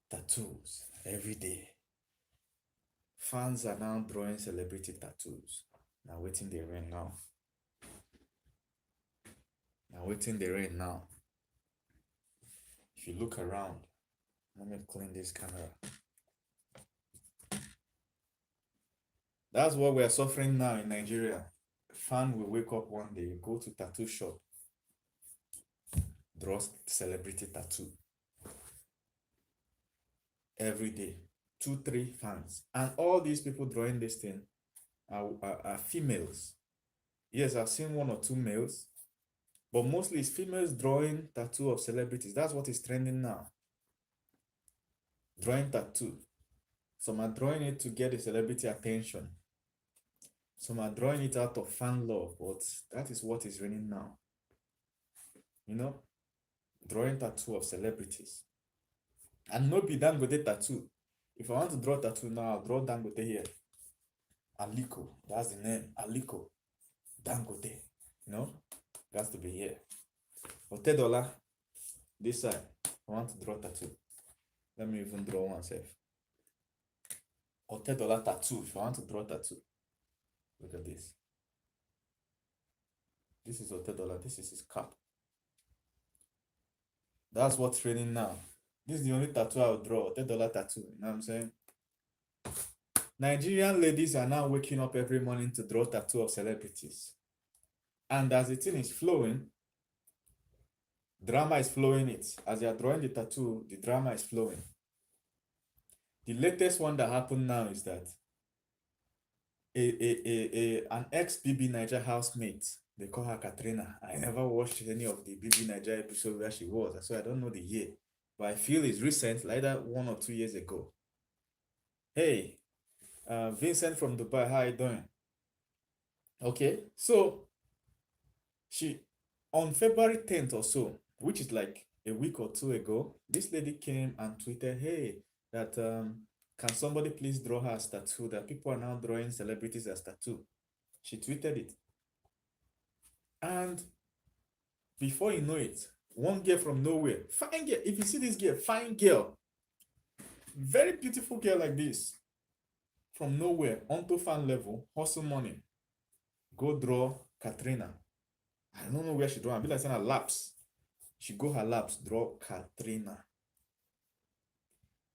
tattoos every day. Fans are now drawing celebrity tattoos. Now waiting the rain now. Now waiting the rain now. If you look around, let me clean this camera. That's what we're suffering now in Nigeria. Fan will wake up one day, go to tattoo shop, draw celebrity tattoo. Every day, 2, 3 fans. And all these people drawing this thing are females. Yes, I've seen 1 or 2 males, but mostly it's females drawing tattoo of celebrities. That's what is trending now. Drawing tattoo. Some are drawing it to get the celebrity attention. Some are drawing it out of fan love, but that is what is raining now. You know, drawing tattoo of celebrities. And no be Dangote tattoo. If I want to draw tattoo now, I'll draw Dangote here. Aliko, that's the name. Aliko. Dangote. You know, it has to be here. For $10, this side, I want to draw tattoo. Let me even draw one self. Or $10 tattoo if I want to draw tattoo. Look at this. This is $10. This is his cap. That's what's training now. This is the only tattoo I'll draw, $10 tattoo. You know what I'm saying? Nigerian ladies are now waking up every morning to draw tattoo of celebrities. And as the thing is flowing, drama is flowing it. As they are drawing the tattoo, the drama is flowing. The latest one that happened now is that an ex-BB Niger housemate, they call her Ka3na. I never watched any of the BB Niger episode where she was, so I don't know the year. But I feel it's recent, like that 1 or 2 years ago. Hey, Vincent from Dubai, how you doing? Okay, so she, on February 10th or so, which is like a week or 2 ago, this lady came and tweeted, hey, that can somebody please draw her as tattoo? That people are now drawing celebrities as tattoo. She tweeted it. And before you know it, one girl from nowhere, fine girl, if you see this girl, fine girl, very beautiful girl like this, from nowhere, onto fan level, hustle money, go draw Ka3na. I don't know where she draw. I be like saying her laps. She go her laps, draw Ka3na.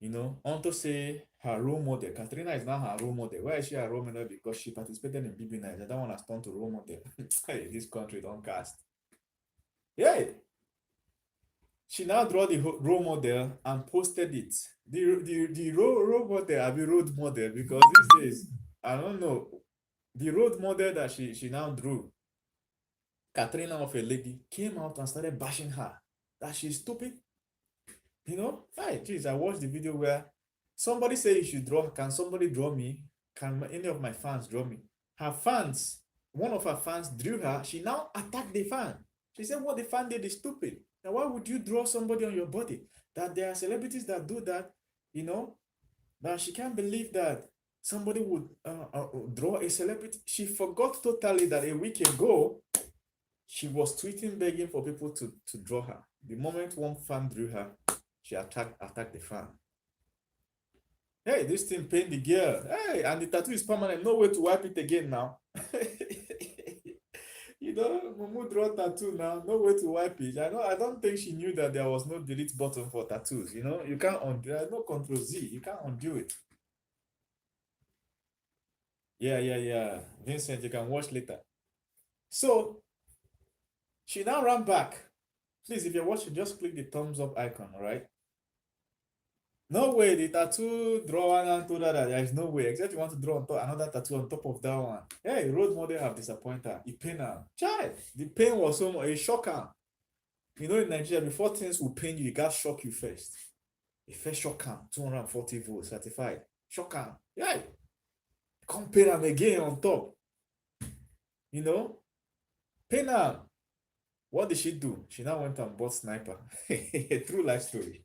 You know, onto say her role model. Ka3na is now her role model. Why is she a role model? Because she participated in BB Niger. That one has turned to role model. Hey, this country don't cast. Yeah. She now draw the role model and posted it. The role model, I mean road model, because these days, I don't know, the road model that she now drew, Ka3na of a lady, came out and started bashing her that she's stupid. You know, hey, geez, I watched the video where somebody said you should draw. Can somebody draw me? Can any of my fans draw me? Her fans, one of her fans drew her. She now attacked the fan. She said, what the fan did is stupid. Now, why would you draw somebody on your body? That there are celebrities that do that, you know, that she can't believe that somebody would draw a celebrity. She forgot totally that a week ago, she was tweeting begging for people to draw her. The moment one fan drew her, she attacked the fan. Hey, this thing pain the girl. Hey, and the tattoo is permanent. No way to wipe it again now. You know, Mumu draw tattoo now. No way to wipe it. I don't think she knew that there was no delete button for tattoos. You know, you can't undo. There's no Control Z. You can't undo it. Yeah. Vincent, you can watch later. So she now ran back. Please, if you're watching, just click the thumbs up icon, all right? No way, the tattoo drawer and told her that there is no way, except you want to draw on top, another tattoo on top of that one. Hey, road model have disappointed her. It pain her. Child, the pain was so much, it shocked her. You know, in Nigeria, before things will pain you, it got shock you first. It first shock her, 240 volts, certified. Shock her. Yeah. Come pain her again on top. You know? Pain her. What did she do? She now went and bought sniper. A true life story.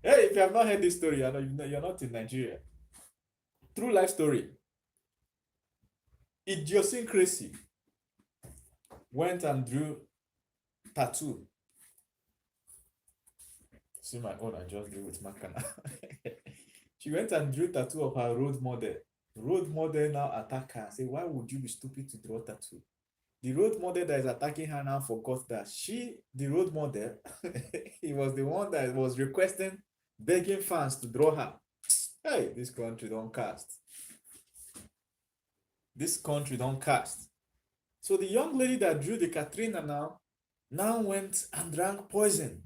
Hey, if you have not heard this story, you're not in Nigeria. True life story. Idiosyncrasy went and drew tattoo. See my own, I just drew with Ka3na. She went and drew tattoo of her road model. Road model now attack her. Say, why would you be stupid to draw tattoo? The road model that is attacking her now forgot that the road model, he was the one that was requesting, begging fans to draw her. Hey, this country don't cast. This country don't cast. So the young lady that drew the Ka3na now went and drank poison.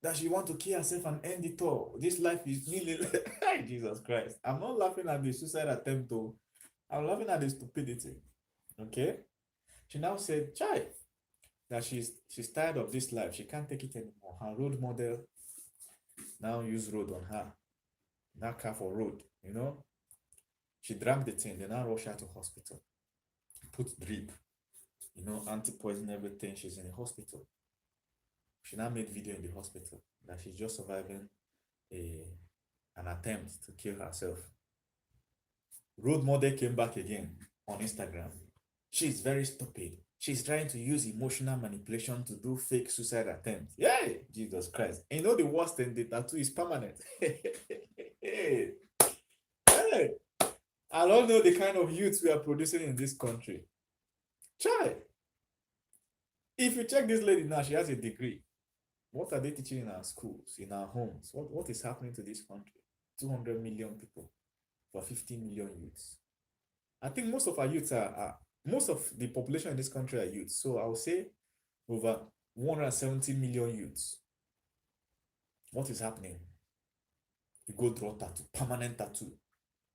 That she want to kill herself and end it all. This life is nearly Jesus Christ. I'm not laughing at the suicide attempt though. I'm laughing at the stupidity. Okay? She now said, Chai, that she's tired of this life. She can't take it anymore. Her road model now use road on her. Now car for road, you know. She drank the thing, they now rush her to hospital. Put drip, you know, anti-poison, everything. She's in the hospital. She now made video in the hospital that she's just surviving an attempt to kill herself. Road model came back again on Instagram. She's very stupid. She's trying to use emotional manipulation to do fake suicide attempts. Yay! Jesus Christ. And you know the worst thing, the tattoo is permanent. Hey. I don't know the kind of youths we are producing in this country. Try. If you check this lady now, she has a degree. What are they teaching in our schools, in our homes? What is happening to this country? 200 million people for 15 million youths. I think most of our youths most of the population in this country are youths. So I would say over 170 million youths. What is happening? You go draw tattoo, permanent tattoo.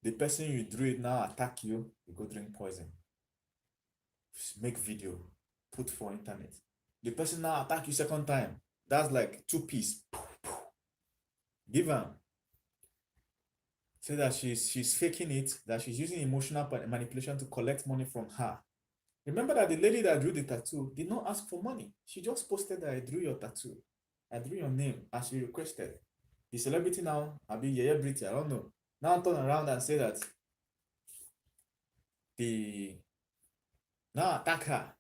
The person you drew it now attack you, you go drink poison. Make video, put for internet. The person now attack you second time. That's like 2 piece. Give her. Say that she's faking it, that she's using emotional manipulation to collect money from her. Remember that the lady that drew the tattoo did not ask for money. She just posted that I drew your tattoo. I drew your name as you requested. The celebrity now, Yeye Brity, I don't know, now turn around and say that now attack her,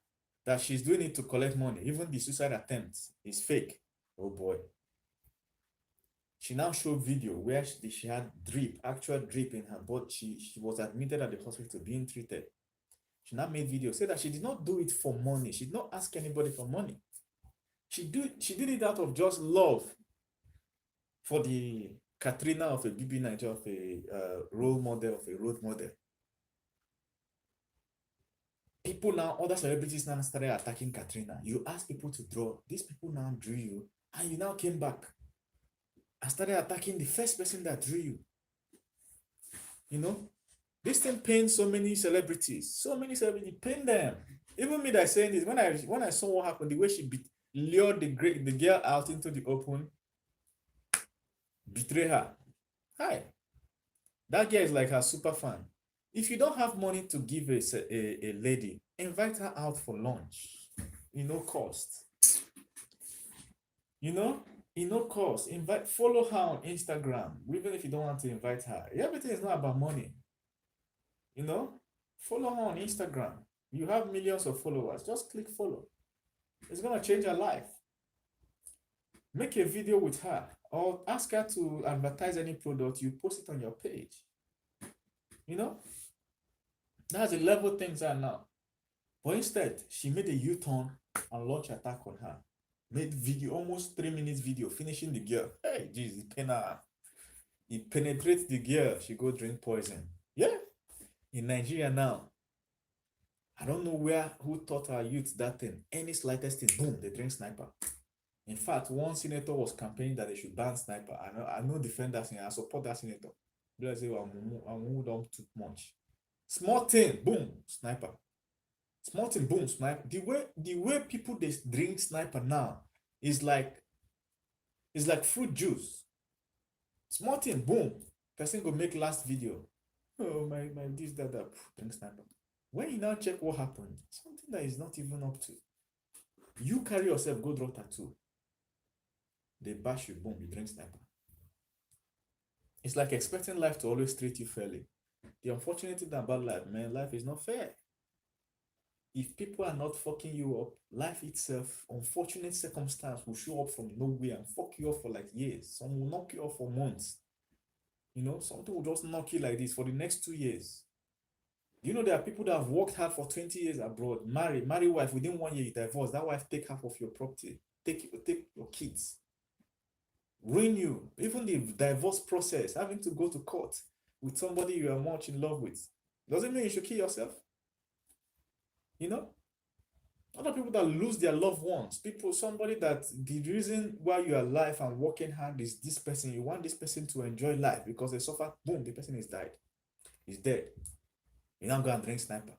that she's doing it to collect money. Even the suicide attempt is fake. Oh boy. She now showed video where she had drip, actual drip in her body. She was admitted at the hospital being treated. She now made video, said that she did not do it for money. She did not ask anybody for money. She did it out of just love for the Ka3na of a BB Nigeria, of a role model, of a road model. People now, other celebrities now started attacking Ka3na. You ask people to draw. These people now drew you, and you now came back and started attacking the first person that drew you. You know, this thing pains so many celebrities. So many celebrities pain them. Even me that saying this, when I saw what happened, the way she lured the girl out into the open, betray her. Hi. That girl is like her super fan. If you don't have money to give a lady, invite her out for lunch. No cost. No cost. Follow her on Instagram, even if you don't want to invite her. Everything is not about money. Follow her on Instagram. You have millions of followers. Just click follow. It's gonna change her life. Make a video with her, or ask her to advertise any product. You post it on your page. That's the level things are now. But instead, she made a U-turn and launched attack on her. Made video, almost 3 minutes video, finishing the girl. Hey, jeez, it penetrates the girl. She go drink poison. Yeah. In Nigeria now, I don't know who taught our youth that thing. Any slightest thing, boom, they drink sniper. In fact, one senator was campaigning that they should ban sniper. I know defend that senator. I support that senator. Let's say I'm don't too much. Small thing, boom, sniper. Small thing, boom, sniper. The way people they drink sniper now is like fruit juice. Small thing, boom. Person go make last video. Oh my this, that, drink sniper. When you now check what happened, something that is not even up to. You carry yourself, go draw tattoo. They bash you, boom, you drink sniper. It's like expecting life to always treat you fairly. The unfortunate thing about life, man, life is not fair. If people are not fucking you up, life itself, unfortunate circumstance will show up from nowhere and fuck you up for like years. Some will knock you off for months. You know, something will just knock you like this for the next 2 years. You know, there are people that have worked hard for 20 years abroad, marry wife, within 1 year you divorce. That wife take half of your property, take your kids, ruin you. Even the divorce process, having to go to court with somebody you are much in love with, doesn't mean you should kill yourself. You know, other people that lose their loved ones, people, somebody that the reason why you are alive and working hard is this person. You want this person to enjoy life because they suffer. Boom, the person is died. He's dead. You now go and drink sniper.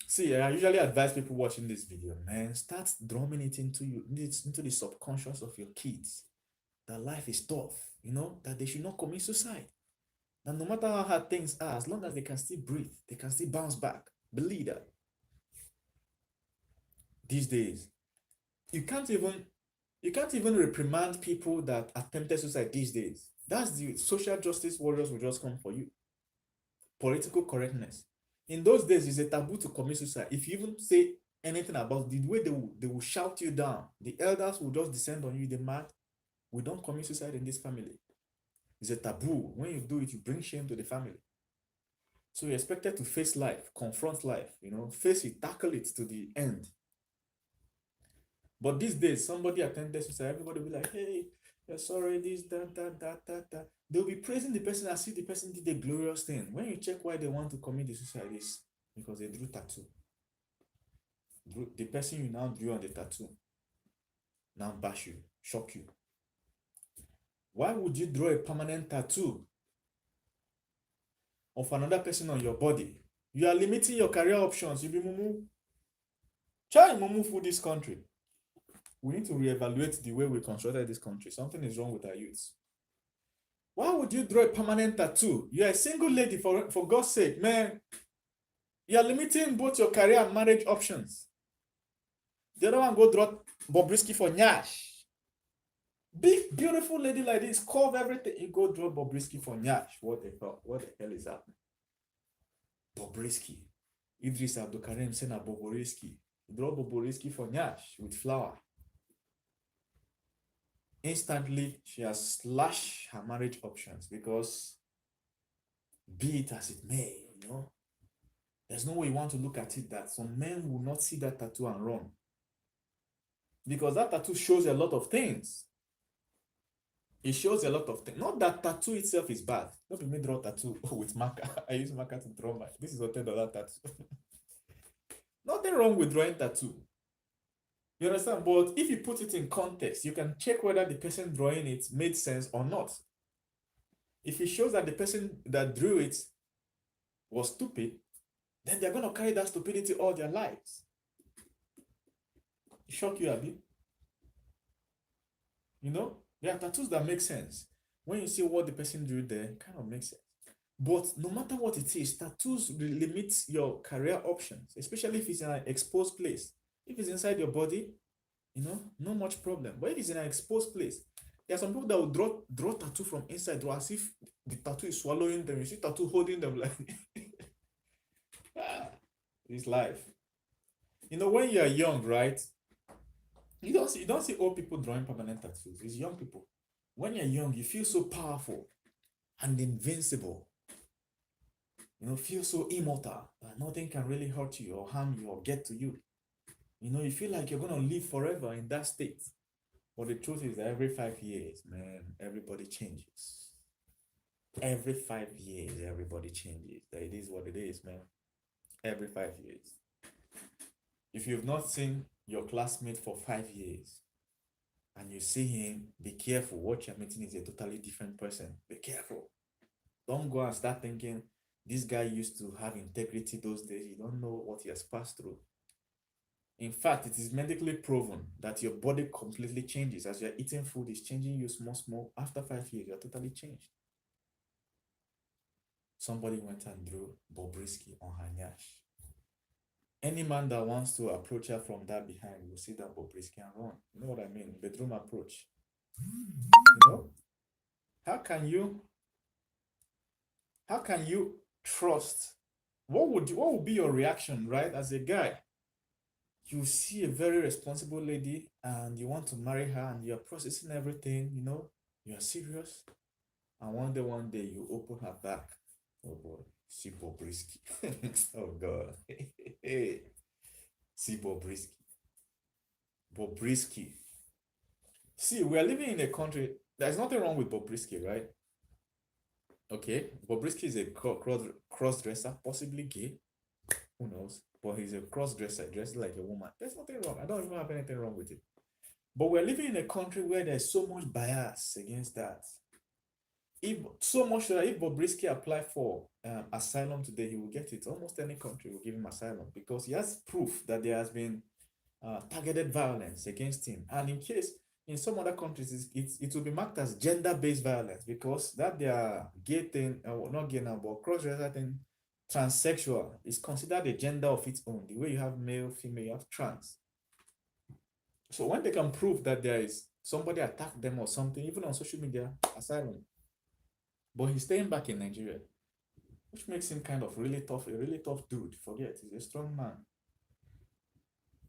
See, I usually advise people watching this video, man, start drumming it into you, into the subconscious of your kids, that life is tough, you know, that they should not commit suicide. That no matter how hard things are, as long as they can still breathe, they can still bounce back. Believe that. These days, you can't even reprimand people that attempted suicide these days. That's the social justice warriors will just come for you. Political correctness. In those days, it's a taboo to commit suicide. If you even say anything about the way they will shout you down, the elders will just descend on you. They mad. We don't commit suicide in this family. It's a taboo. When you do it, you bring shame to the family. So you're expected to face life, confront life, you know, face it, tackle it to the end. But these days, somebody attempted suicide, everybody will be like, hey, you're sorry, this, that. They'll be praising the person as if the person did a glorious thing. When you check why they want to commit the suicide, is because they drew tattoo. The person you now drew on the tattoo now bash you, shock you. Why would you draw a permanent tattoo of another person on your body? You are limiting your career options. You be mumu. Try mumu for this country. We need to reevaluate the way we constructed this country. Something is wrong with our youths. Why would you draw a permanent tattoo? You're a single lady, for God's sake, man. You're limiting both your career and marriage options. The other one go draw Bobrisky for Nyash. Big, beautiful lady like this, curve everything. You go draw Bobrisky for Nyash. What the hell is happening? Bobrisky. Idris Abdulkarim said Bobrisky. Draw Bobrisky for Nyash with flower. Instantly, she has slashed her marriage options because, be it as it may, you know, there's no way you want to look at it that some men will not see that tattoo and run. Because that tattoo shows a lot of things. It shows a lot of things. Not that tattoo itself is bad. Don't be made draw tattoo with marker. I use marker to draw my. This is a $10 tattoo. Nothing wrong with drawing tattoo. You understand? But if you put it in context, you can check whether the person drawing it made sense or not. If it shows that the person that drew it was stupid, then they're going to carry that stupidity all their lives. Shock you, Abi? You know, there are tattoos that make sense. When you see what the person drew there, it kind of makes sense. But no matter what it is, tattoos limit your career options, especially if it's in an exposed place. If it's inside your body, you know, no much problem. But if it's in an exposed place, there are some people that will draw tattoo from inside, draw as if the tattoo is swallowing them. You see tattoo holding them like it's life. You know, when you are young, right? You don't see old people drawing permanent tattoos. It's young people. When you're young, you feel so powerful and invincible. You know, feel so immortal that nothing can really hurt you or harm you or get to you. You know, you feel like you're going to live forever in that state. But the truth is that every 5 years, man, everybody changes. Every 5 years, everybody changes. That it is what it is, man. Every 5 years. If you've not seen your classmate for 5 years and you see him, be careful. What you're meeting is a totally different person. Be careful. Don't go and start thinking this guy used to have integrity those days. You don't know what he has passed through. In fact, it is medically proven that your body completely changes. As you're eating food, it's changing you small. After 5 years, you're totally changed. Somebody went and drew Bobrisky on her nyash. Any man that wants to approach her from that behind will see that Bobrisky and run. You know what I mean? Bedroom approach. You know? How can you trust what would be your reaction, right? As a guy, you see a very responsible lady and you want to marry her and you're processing everything, you're serious. And one day you open her back. Oh boy, see Bobrisky. Oh God. See Bobrisky. Bobrisky. See, we are living in a country, there's nothing wrong with Bobrisky, right? Okay, Bobrisky is a cross dresser, possibly gay. Who knows? But he's a cross dresser, dressed like a woman. There's nothing wrong. I don't even have anything wrong with it. But we're living in a country where there's so much bias against that. If so much that if Bobrisky applied for asylum today, he will get it. Almost any country will give him asylum because he has proof that there has been targeted violence against him. And in case in some other countries, it will be marked as gender-based violence because that their gay thing, not gay now, but cross-dresser thing, transsexual is considered a gender of its own. The way you have male, female, you have trans. So when they can prove that there is somebody attacked them or something, even on social media, asylum. But he's staying back in Nigeria, which makes him kind of really tough, a really tough dude. Forget, he's a strong man.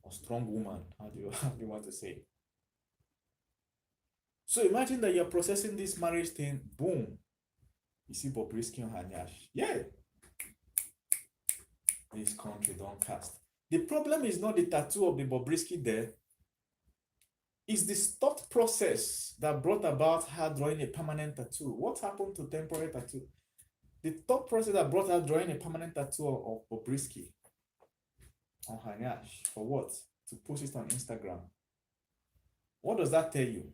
Or strong woman, how do you want to say? So imagine that you're processing this marriage thing, boom. You see Bobrisky on her nyash. Yeah. This country don't cast. The problem is not the tattoo of the Bobrisky there. It's the thought process that brought about her drawing a permanent tattoo. What happened to temporary tattoo? The thought process that brought her drawing a permanent tattoo of Bobrisky on her nyash. For what? To post it on Instagram. What does that tell you?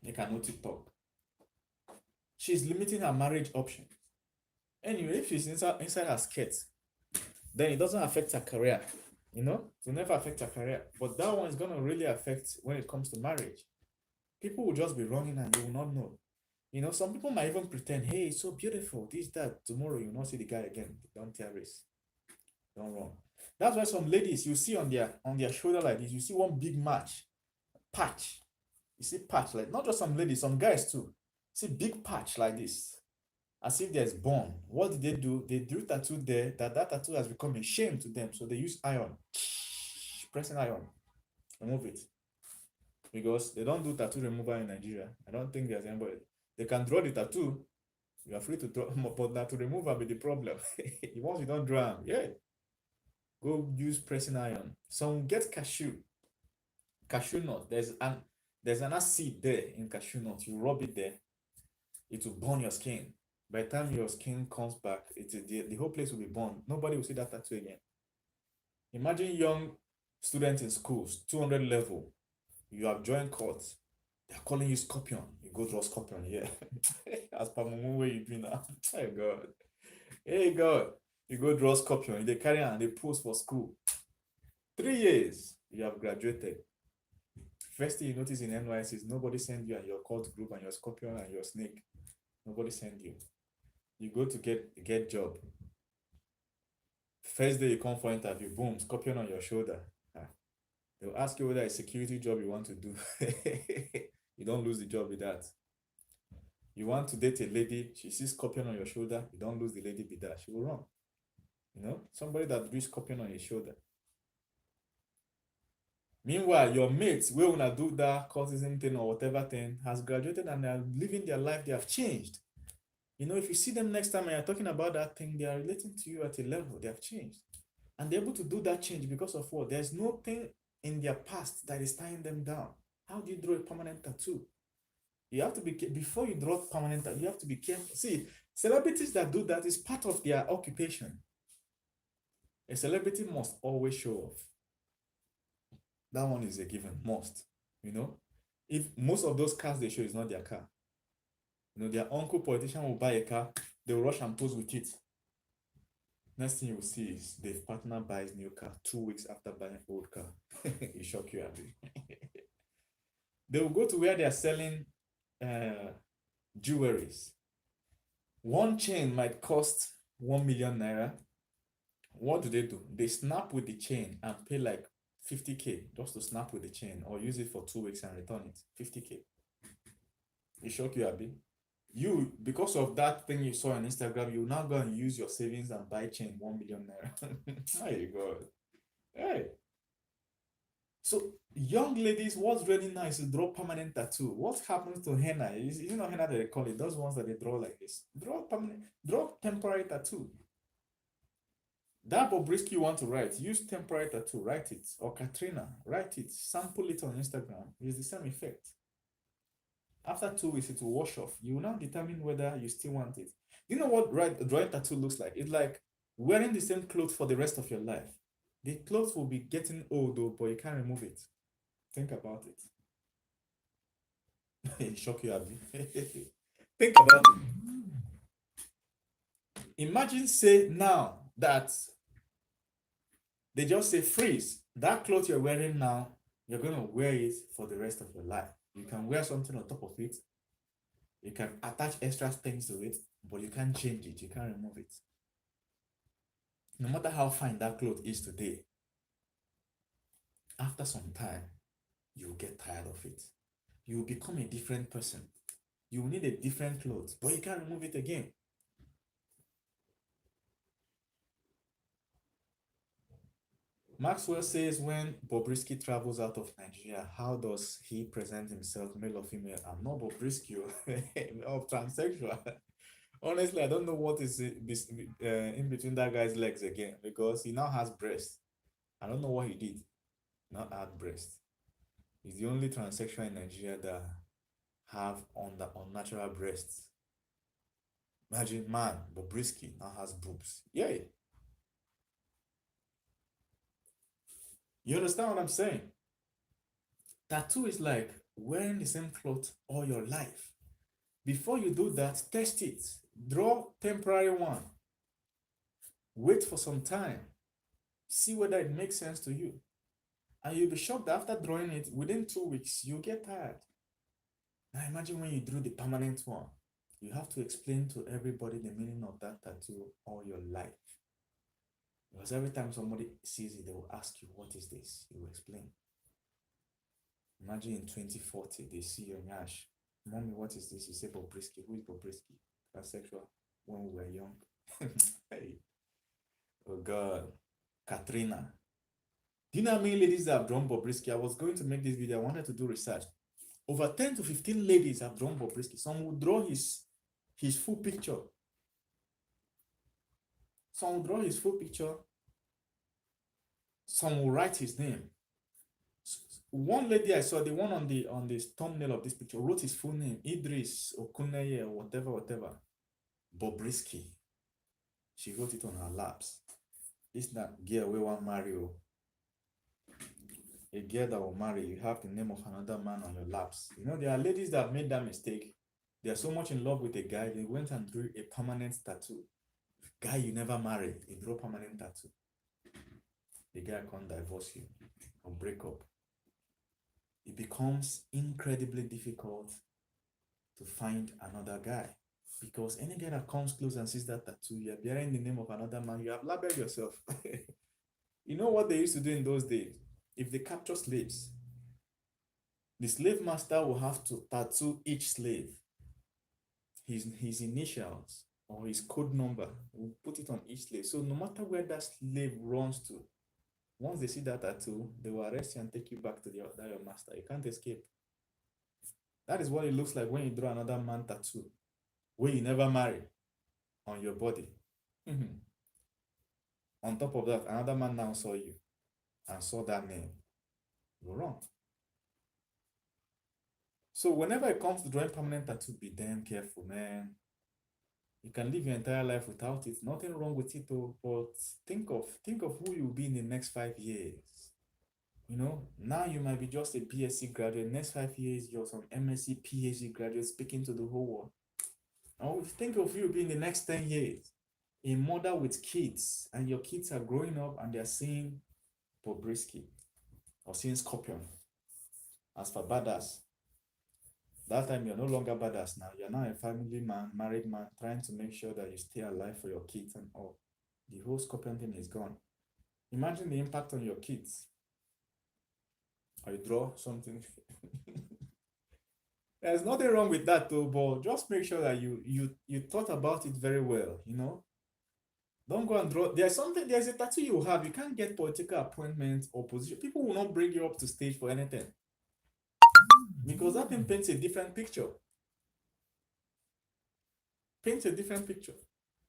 You cannot TikTok. She's limiting her marriage options. Anyway, if she's inside her skirt, then it doesn't affect her career. It will never affect her career. But that one is going to really affect when it comes to marriage. People will just be running and you will not know. Some people might even pretend, hey, it's so beautiful, this, that. Tomorrow you will not see the guy again. Don't tear race. Don't run. That's why some ladies, you see on their shoulder like this, you see one big patch. You see patch, like not just some ladies, some guys too. See big patch like this. As if there's bone. What did they do? They drew tattoo there that tattoo has become a shame to them. So they use iron. Pressing iron. Remove it. Because they don't do tattoo removal in Nigeria. I don't think there's anybody. They can draw the tattoo. You are free to draw, but not to remove will be the problem. Once you don't draw them, yeah. Go use pressing iron. Some get cashew nut. There's an acid there in cashew nut. You rub it there, it will burn your skin. By the time your skin comes back, the whole place will be burned. Nobody will see that tattoo again. Imagine young students in schools, 200 level. You have joined court. They're calling you Scorpion. You go draw Scorpion here. As per Mumu, where you do now. Hey God. Hey God. You go draw Scorpion. They carry on and they post for school. 3 years, you have graduated. First thing you notice in NYS is nobody send you and your cult group and your Scorpion and your snake. Nobody send you. You go to get job. First day you come for interview, boom, Scorpion on your shoulder. They'll ask you whether it's a security job you want to do. You don't lose the job with that. You want to date a lady, she sees Scorpion on your shoulder, you don't lose the lady with that. She will run. Somebody that drew Scorpion on his shoulder. Meanwhile, your mates, where when I do that cultism thing or whatever thing, has graduated and they are living their life, they have changed. If you see them next time and you're talking about that thing, they are relating to you at a level, they have changed. And they're able to do that change because of what? There's nothing in their past that is tying them down. How do you draw a permanent tattoo? You have to be, before you draw permanent tattoo, you have to be careful. See, celebrities that do that is part of their occupation. A celebrity must always show off. That one is a given, must. If most of those cars they show is not their car. Their uncle politician will buy a car, they will rush and pose with it. Next thing you will see is the partner buys new car 2 weeks after buying old car. It shock you, Abby. They will go to where they are selling jewelries. One chain might cost 1 million naira. What do? They snap with the chain and pay like 50K just to snap with the chain or use it for 2 weeks and return it. 50K. It shock you, Abby. You, because of that thing you saw on Instagram, you now go and use your savings and buy chain 1 million naira. There you go. Hey. So young ladies, what's really nice is draw permanent tattoo. What happens to henna? You know henna that they call it, those ones that they draw like this. Draw permanent, draw temporary tattoo. That Bobrisky you want to write, use temporary tattoo, write it. Or Ka3na, write it, sample it on Instagram. It's the same effect. After 2 weeks, it will wash off. You will now determine whether you still want it. Do you know what drawing tattoo looks like? It's like wearing the same clothes for the rest of your life. The clothes will be getting old though, but you can't remove it. Think about it. It shock you, Abby. Think about it. Imagine say now that they just say freeze. That cloth you're wearing now, you're gonna wear it for the rest of your life. You can wear something on top of it. You can attach extra things to it, but you can't change it. You can't remove it. No matter how fine that cloth is today, after some time, you'll get tired of it. You'll become a different person. You will need a different clothes, but you can't remove it again. Maxwell says when Bobrisky travels out of Nigeria, how does he present himself, male or female? I'm not Bobrisky or transsexual. Honestly, I don't know what is in between that guy's legs again because he now has breasts. I don't know what he did. Not add breast. He's the only transsexual in Nigeria that have unnatural breasts. Imagine man, Bobrisky now has boobs. Yay! You understand what I'm saying? Tattoo is like wearing the same clothes all your life. Before you do that, test it. Draw temporary one. Wait for some time. See whether it makes sense to you. And you'll be shocked that after drawing it, within 2 weeks, you'll get tired. Now imagine when you drew the permanent one. You have to explain to everybody the meaning of that tattoo all your life. Because every time somebody sees it, they will ask you, what is this? You will explain. Imagine in 2040, they see your Nash. Mommy, what is this? You say Bobrisky. Who is Bobrisky? Transsexual. When we were young. Hey. Oh God. Ka3na. Do you know how many ladies that have drawn Bobrisky? I was going to make this video. I wanted to do research. Over 10 to 15 ladies have drawn Bobrisky. Some will draw his full picture. Some will draw his full picture. Some will write his name. One lady I saw, the one on the thumbnail of this picture, wrote his full name, Idris Okuneye or whatever. Bobrisky. She wrote it on her laps. This not girl we want marry. A girl that will marry, you have the name of another man on your laps. You know, there are ladies that have made that mistake. They are so much in love with a guy, they went and drew a permanent tattoo. Guy you never marry, they draw permanent tattoo. The guy can't divorce you or break up. It becomes incredibly difficult to find another guy because any guy that comes close and sees that tattoo, you're bearing the name of another man, you have labeled yourself. You know what they used to do in those days? If they capture slaves, the slave master will have to tattoo each slave his initials or his code number. Will put it on each slave. So no matter where that slave runs to, once they see that tattoo, they will arrest you and take you back to your master. You can't escape. That is what it looks like when you draw another man tattoo, where you never marry, on your body. On top of that, another man now saw you and saw that name. You're wrong. So whenever it comes to drawing permanent tattoo, be damn careful, man. You can live your entire life without it. Nothing wrong with it, though. But think of who you'll be in the next 5 years. You know, now you might be just a BSc graduate. Next 5 years, you're some MSc, PhD graduate speaking to the whole world. Now, think of you being the next 10 years, a mother with kids, and your kids are growing up and they're seeing Bobrisky or seeing Scorpion. As for badass, that time you're no longer badass now. You're now a family man, married man, trying to make sure that you stay alive for your kids and all. The whole Scorpion thing is gone. Imagine the impact on your kids. Or you draw something. There's nothing wrong with that though, but just make sure that you thought about it very well, you know. Don't go and draw. There's a tattoo you have. You can't get political appointment or position. People will not bring you up to stage for anything because that thing paints a different picture. Paints a different picture.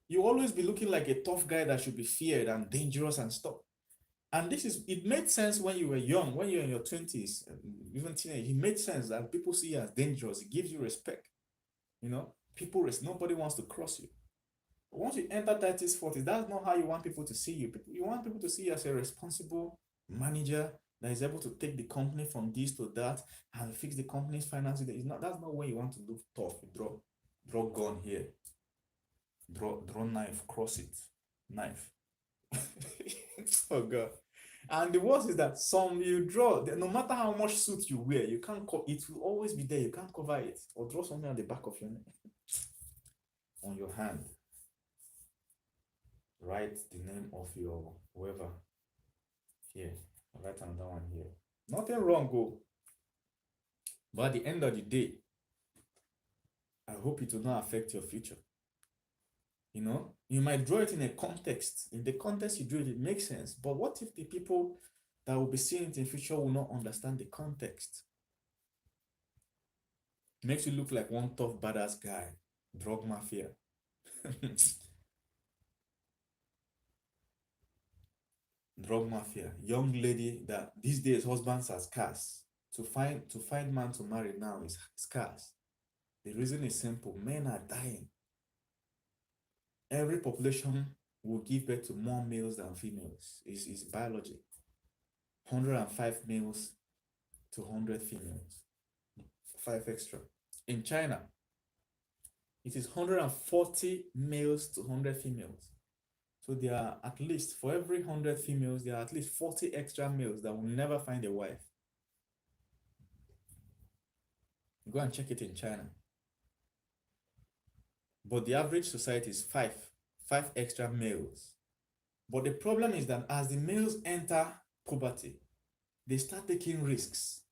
You always be looking like a tough guy that should be feared and dangerous and stuff. And it made sense when you were young, when you're in your 20s, even teenage. It made sense that people see you as dangerous. It gives you respect. You know, nobody wants to cross you. But once you enter 30s, 40s, that's not how you want people to see you. You want people to see you as a responsible manager that is able to take the company from this to that and fix the company's finances. That's not when you want to look tough. Draw gun here. Draw knife, cross it. Knife. Oh god. And the worst is that some you draw, no matter how much suit you wear, you can't it will always be there. You can't cover it. Or draw something on the back of your neck, on your hand. Write the name of your whoever here. Write another one here. Nothing wrong, go. But at the end of the day, I hope it will not affect your future. You know, you might draw it in a context. In the context you drew it, it makes sense. But what if the people that will be seeing it in future will not understand the context? Makes you look like one tough badass guy, drug mafia. Drug mafia, young lady that these days husbands are scarce. To find man to marry now is scarce. The reason is simple: men are dying. Every population will give birth to more males than females. It's biology. 105 males to 100 females. 5 extra. In China, it is 140 males to 100 females. So there are at least, for every 100 females, there are at least 40 extra males that will never find a wife. Go and check it in China. But the average society is five extra males. But the problem is that as the males enter puberty, they start taking risks,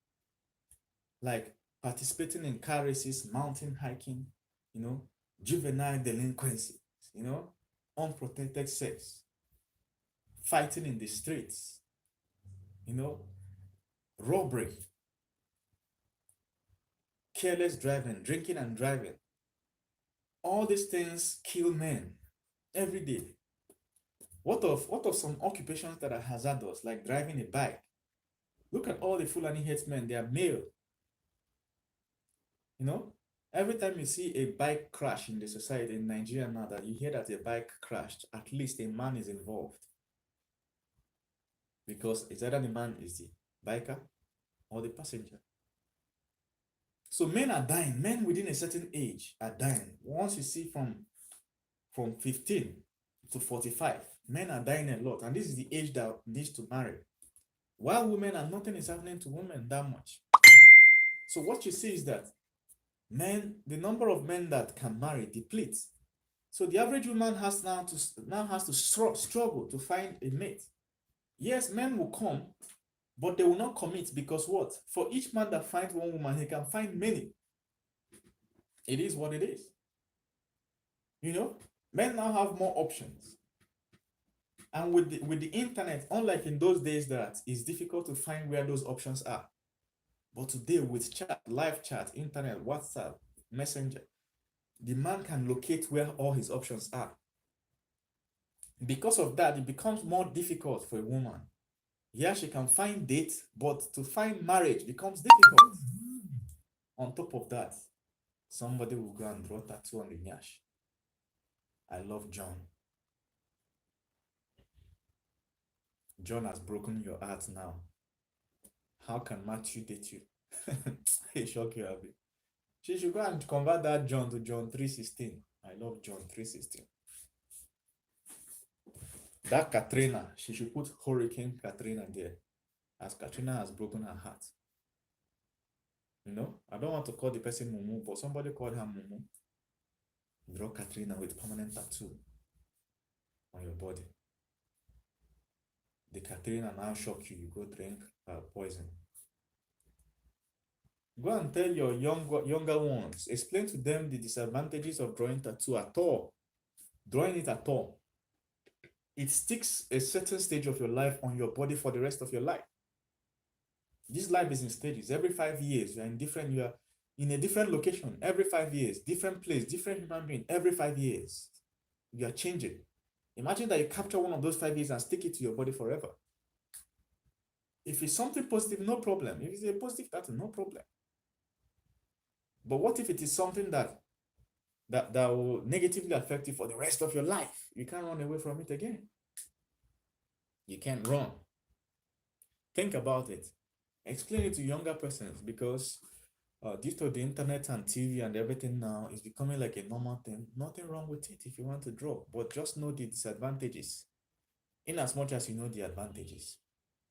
like participating in car races, mountain hiking, you know, juvenile delinquency, you know, unprotected sex, fighting in the streets, you know, robbery, careless driving, drinking and driving. All these things kill men every day. What of some occupations that are hazardous, like driving a bike? Look at all the Fulani headsmen, they are male. You know, every time you see a bike crash in the society in Nigeria now, that you hear that a bike crashed, at least a man is involved. Because it's either the man is the biker or the passenger. So men are dying. Men within a certain age are dying. Once you see from 15 to 45, men are dying a lot. And this is the age that needs to marry. While women are, nothing is happening to women that much. So what you see is that the number of men that can marry depletes. So the average woman has to struggle to find a mate. Yes, men will come, but they will not commit because what? For each man that finds one woman, he can find many. It is what it is. You know, men now have more options. And with the internet, unlike in those days that it's difficult to find where those options are. But today with chat, live chat, internet, WhatsApp, Messenger, the man can locate where all his options are. Because of that, it becomes more difficult for a woman. Yeah, she can find dates, but to find marriage becomes difficult. On top of that, somebody will go and draw tattoo on the nyash. I love John. John has broken your heart now. How can Matthew date you? Hey, shock you, Abby. She should go and convert that John to John 3:16. I love John 3:16. That Ka3na, she should put Hurricane Ka3na there, as Ka3na has broken her heart. You know, I don't want to call the person Mumu, but somebody called her Mumu. Draw Ka3na with permanent tattoo on your body. The Ka3na now shock you, you go drink poison. Go and tell your younger ones, explain to them the disadvantages of drawing tattoo at all. Drawing it at all. It sticks a certain stage of your life on your body for the rest of your life. This life is in stages. Every 5 years, you are in a different location. Every 5 years, different place, different human being. Every 5 years, you are changing. Imagine that you capture one of those 5 years and stick it to your body forever. If it's something positive, no problem. If it's a positive tattoo, no problem. But what if it is something that will negatively affect you for the rest of your life? You can't run away from it again. You can't run. Think about it. Explain it to younger persons, because due to the internet and TV and everything now, it's becoming like a normal thing. Nothing wrong with it if you want to draw, but just know the disadvantages in as much as you know the advantages.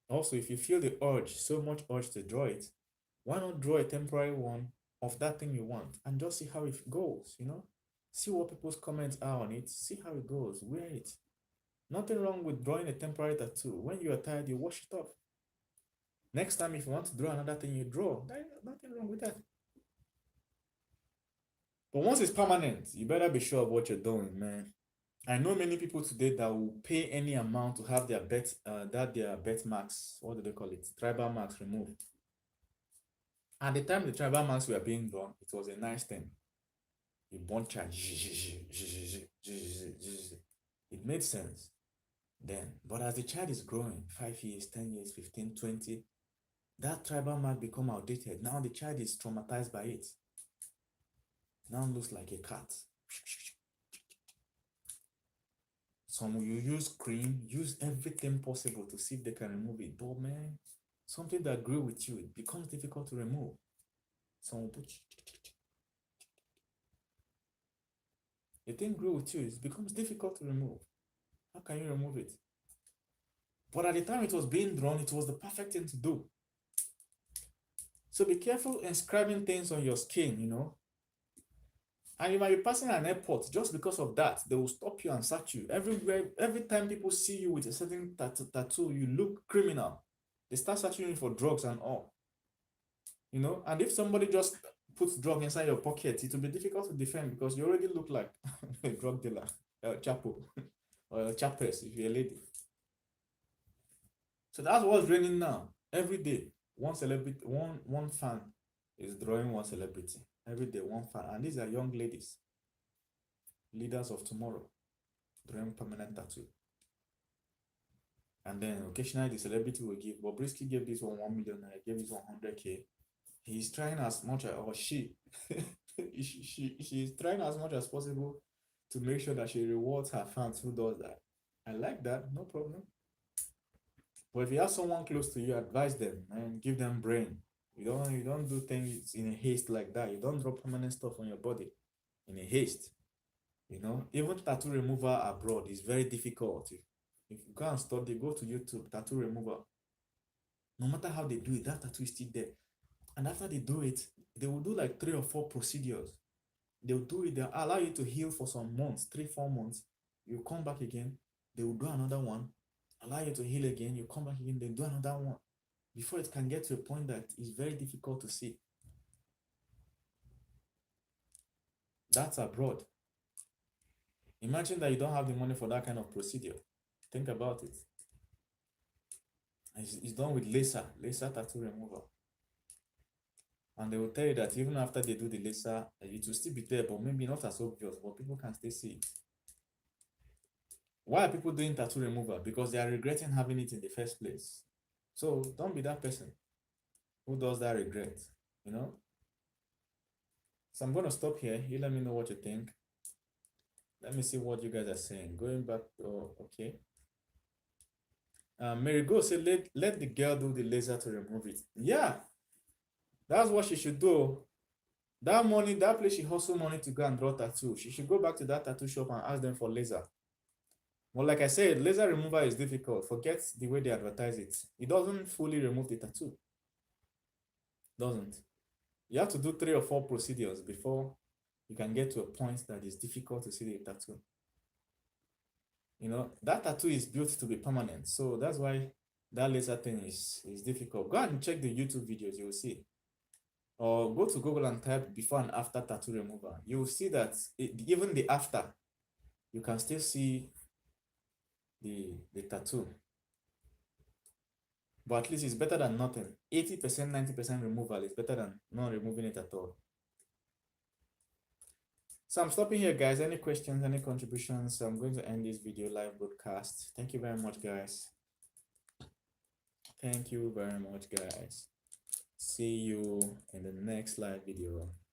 Also, if you feel the urge, so much urge to draw it, why not draw a temporary one of that thing you want and just see how it goes, See what people's comments are on it, see how it goes, wear it. Nothing wrong with drawing a temporary tattoo. When you are tired, you wash it off. Next time, if you want to draw another thing, you draw. There's nothing wrong with that. But once it's permanent, you better be sure of what you're doing, man. I know many people today that will pay any amount to have their bet marks, what do they call it? Tribal marks removed. At the time the tribal marks were being done, it was a nice thing. You bunch it made sense then. But as the child is growing, 5 years, 10 years, 15, 20, that tribal mark become outdated. Now the child is traumatized by it. Now looks like a cat. Some will use cream, use everything possible to see if they can remove it. But man, something that grew with you, it becomes difficult to remove. Some will put the thing grew with you, it becomes difficult to remove. How can you remove it? But at the time it was being drawn, it was the perfect thing to do. So be careful inscribing things on your skin, And you might be passing an airport, just because of that, they will stop you and search you. Every time people see you with a certain tattoo, you look criminal. They start searching you for drugs and all. And if somebody just puts drug inside your pocket, it will be difficult to defend because you already look like a drug dealer, chapo, or a chapress if you're a lady. So that's what's raining now. Every day, one celebrity, one fan is drawing one celebrity. Every day, one fan. And these are young ladies, leaders of tomorrow, drawing permanent tattoo. And then occasionally the celebrity will give. Bobrisky gave this one 1 million, I gave this one 100K. He's trying as much as, or she's trying as much as possible to make sure that she rewards her fans who does that. I like that, no problem. But if you have someone close to you, advise them and give them brain. You don't do things in a haste like that. You don't draw permanent stuff on your body in a haste. Even tattoo removal abroad is very difficult. If you go and study, go to YouTube, tattoo removal. No matter how they do it, that tattoo is still there. And after they do it, they will do like 3 or 4 procedures. They'll do it, they'll allow you to heal for some months, 3-4 months. You come back again, they will do another one, allow you to heal again, you come back again, they do another one. Before it can get to a point that it's very difficult to see. That's abroad. Imagine that you don't have the money for that kind of procedure. Think about it. It's done with laser tattoo removal. And they will tell you that even after they do the laser, it will still be there, but maybe not as obvious, but people can still see it. Why are people doing tattoo removal? Because they are regretting having it in the first place. So don't be that person who does that regret, So I'm going to stop here. You let me know what you think. Let me see what you guys are saying. Going back, okay. Mary Go said, let the girl do the laser to remove it. Yeah, that's what she should do. That money, that place she hustle money to go and draw tattoo. She should go back to that tattoo shop and ask them for laser. Well, like I said, laser removal is difficult. Forget the way they advertise it. It doesn't fully remove the tattoo. Doesn't. You have to do 3 or 4 procedures before you can get to a point that is difficult to see the tattoo. That tattoo is built to be permanent. So that's why that laser thing is difficult. Go and check the YouTube videos, you will see. or go to Google and type before and after tattoo removal. You will see that even the after, you can still see the tattoo. But at least it's better than nothing. 80%, 90% removal is better than not removing it at all. So I'm stopping here, guys. Any questions, any contributions? I'm going to end this video live broadcast. Thank you very much, guys. Thank you very much, guys. See you in the next live video.